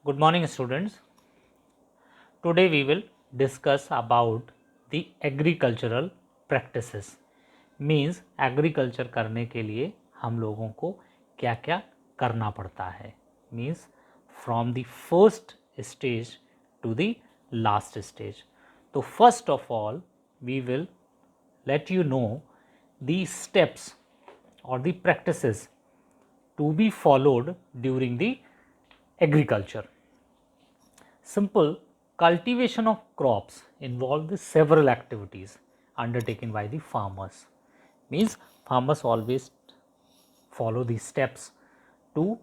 Good morning students. Today we will discuss about the agricultural practices. Means agriculture करने के लिए हम लोगों को क्या क्या करना पड़ता है. Means from the first stage to the last stage. So first of all we will let you know the steps or the practices to be followed during the agriculture. Simple cultivation of crops involve several activities undertaken by the farmers. Means farmers always follow these steps to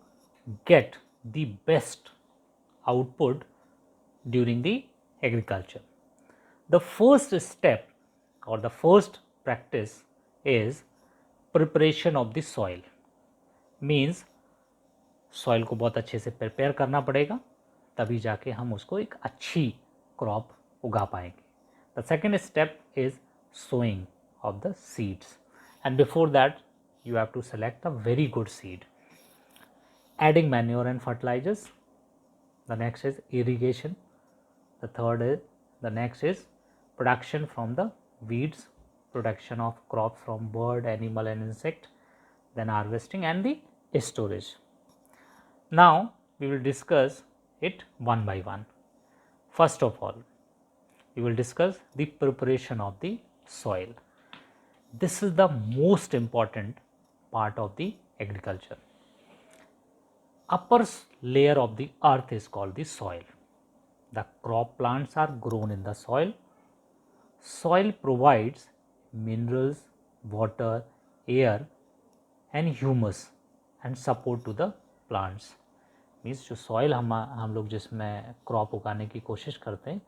get the best output during the agriculture. The first step or the first practice is preparation of the soil. Means soil को बहुत अच्छे से prepare करना पड़ेगा, तभी जाके हम उसको एक अच्छी क्रॉप उगा पाएंगे. The second step is sowing of the seeds and before that you have to select a very good seed. Adding manure and fertilizers. The next is irrigation. The next is production from the weeds, protection of crops from bird, animal and insect, then harvesting and the storage. Now we will discuss it one by one. First of all, we will discuss the preparation of the soil. This is the most important part of the agriculture. Upper layer of the earth is called the soil. The crop plants are grown in the soil. Soil provides minerals, water, air and humus and support to the plants. Means जो soil हम लोग जिसमें crop उगाने की कोशिश करते हैं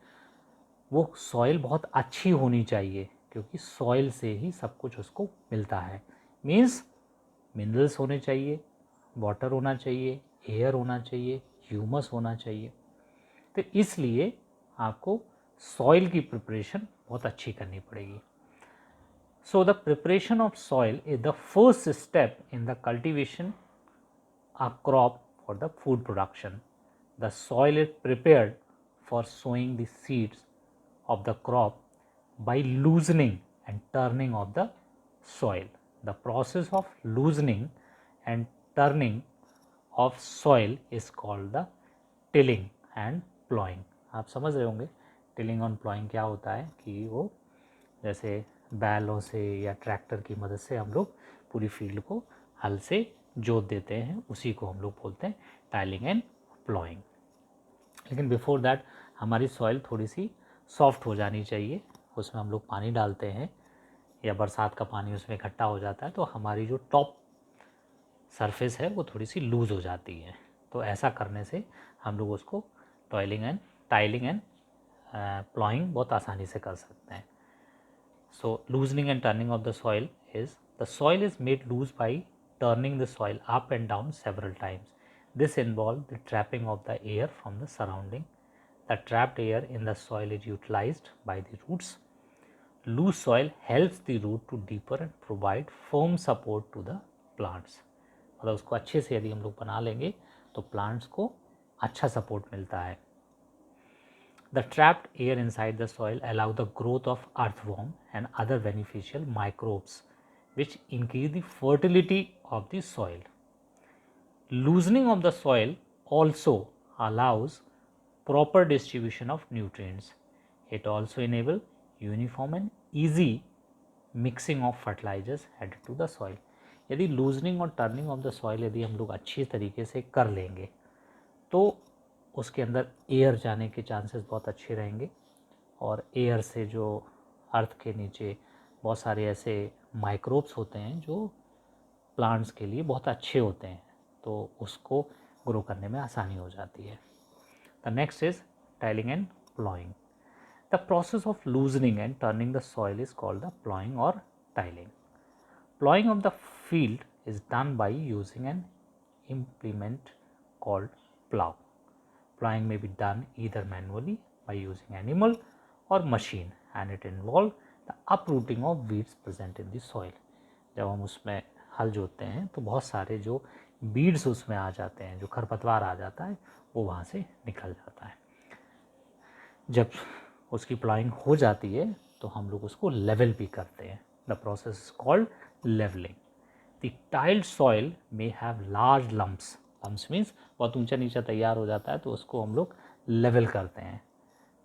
वो सॉइल बहुत अच्छी होनी चाहिए, क्योंकि सॉइल से ही सब कुछ उसको मिलता है. मीन्स मिनरल्स होने चाहिए, वाटर होना चाहिए, एयर होना चाहिए, ह्यूमस होना चाहिए. तो इसलिए आपको सॉइल की प्रिपरेशन बहुत अच्छी करनी पड़ेगी. So the preparation of soil is the first step in the cultivation a crop for the food production. The soil is prepared for sowing the seeds of the crop by loosening and turning of the soil. The process of loosening and turning of soil is called the tilling and plowing. आप समझ रहे होंगे tilling और ploughing क्या होता है कि वो जैसे बैलों से या ट्रैक्टर की मदद से हम लोग पूरी फील्ड को हल से जोत देते हैं, उसी को हम लोग बोलते हैं टाइलिंग एंड प्लॉइंग. लेकिन बिफोर दैट हमारी सॉइल थोड़ी सी सॉफ्ट हो जानी चाहिए. उसमें हम लोग पानी डालते हैं या बरसात का पानी उसमें इकट्ठा हो जाता है तो हमारी जो टॉप सरफेस है वो थोड़ी सी लूज़ हो जाती है. तो ऐसा करने से हम लोग उसको टाइलिंग एंड प्लॉइंग बहुत आसानी से कर सकते हैं. So loosening and turning of the soil is the soil is made loose by turning the soil up and down several times. This involves the trapping of the air from the surrounding. The trapped air in the soil is utilized by the roots. Loose soil helps the root to deeper and provide firm support to the plants. मतलब उसको अच्छे से यदि हम लोग बना लेंगे तो प्लांट्स को अच्छा सपोर्ट मिलता है. The trapped air inside the soil allow the growth of earthworm and other beneficial microbes which increase the fertility of the soil. Loosening of the soil also allows proper distribution of nutrients. It also enables uniform and easy mixing of fertilizers added to the soil. यदि loosening और turning of the soil यदि हम लोग अच्छी तरीके से कर लेंगे तो उसके अंदर एयर जाने के चांसेस बहुत अच्छे रहेंगे और एयर से जो अर्थ के नीचे बहुत सारे ऐसे माइक्रोब्स होते हैं जो प्लांट्स के लिए बहुत अच्छे होते हैं, तो उसको ग्रो करने में आसानी हो जाती है. The next is tilling and ploughing. The process of loosening and turning the soil is called the ploughing और tilling. Ploughing of the field is done by using an implement called plow. Plowing may be done either manually by using animal or machine and it involves the uprooting of weeds present in the soil. जब हम उसमें हल जोतते हैं तो बहुत सारे जो बीड्स उसमें आ जाते हैं, जो खरपतवार आ जाता है वो वहाँ से निकल जाता है। जब उसकी प्लॉइंग हो जाती है तो हम लोग उसको लेवल भी करते हैं। The process is called levelling. The tilled soil may have large lumps. Lumps means बहुत ऊंचा नीचा तैयार हो जाता है तो उसको हम लोग लेवल करते हैं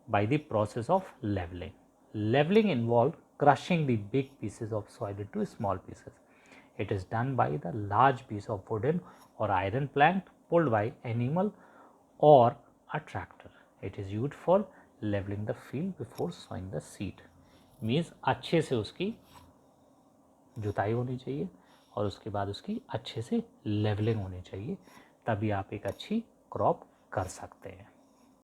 by the process of levelling. Levelling involve crushing the big pieces of soil into small pieces. It is done by the large piece of wooden or iron plank pulled by animal or a tractor. It is used for leveling the field before sowing the seed. Means अच्छे से उसकी जुताई होनी चाहिए और उसके बाद उसकी अच्छे से लेवलिंग होनी चाहिए, तभी आप एक अच्छी क्रॉप कर सकते हैं।